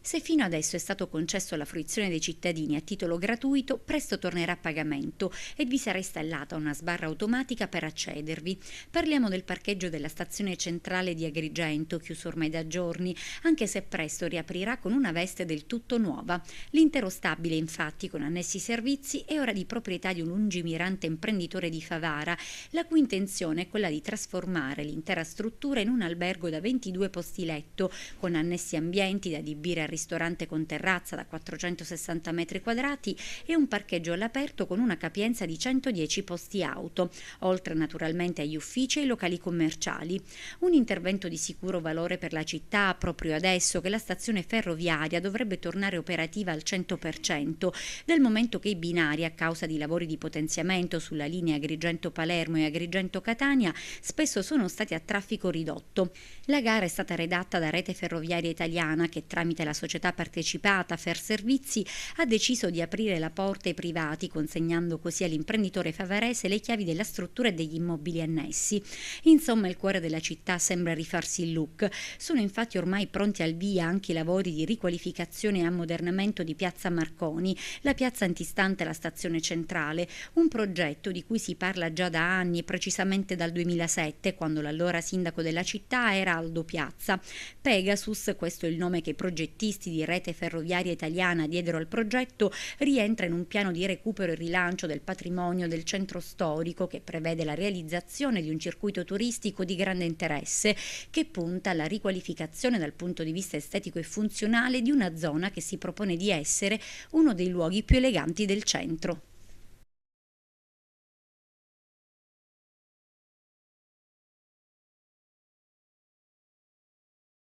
Se fino adesso è stato concesso alla fruizione dei cittadini a titolo gratuito, presto tornerà a pagamento e vi sarà installata una sbarra automatica per accedervi. Parliamo del parcheggio della stazione centrale di Agrigento, chiuso ormai da giorni, anche se presto riaprirà con una veste del tutto nuova. L'intero stabile, infatti, con annessi servizi, è ora di proprietà di un lungimirante imprenditore di Favara, la cui intenzione è quella di trasformare l'intera struttura in un albergo da 22 posti letto, con annessi ambienti da adibire al ristorante con terrazza da 460 metri quadrati e un parcheggio all'aperto con una capienza di 110 posti auto, oltre naturalmente agli uffici e ai locali commerciali. Un intervento di sicuro valore per la città proprio adesso che la stazione ferroviaria dovrebbe tornare operativa al 100%, dal momento che i binari, a causa di lavori di potenziamento sulla linea Agrigento-Palermo e Agrigento-Catania, spesso sono stati a traffico ridotto. La gara è stata redatta da Rete Ferroviaria Italiana che, tramite la società partecipata Ferservizi, ha deciso di aprire la porta ai privati, consegnando così all'imprenditore favarese le chiavi della struttura e degli immobili annessi. Insomma, il cuore della città sembra rifarsi il look. Sono infatti ormai pronti al via anche i lavori di riqualificazione e ammodernamento di Piazza Marconi, la piazza antistante la stazione centrale, un progetto di cui si parla già da anni, precisamente dal 2007, quando l'allora sindaco della città era Aldo Piazza. Pegasus, questo è il nome che i progettisti di Rete Ferroviaria Italiana diedero al progetto, rientra in un piano di recupero e rilancio del patrimonio del centro storico che prevede la realizzazione di un circuito turistico di grande interesse che punta alla riqualificazione dal punto di vista estetico e funzionale di una zona che si propone di essere uno dei luoghi più eleganti del centro.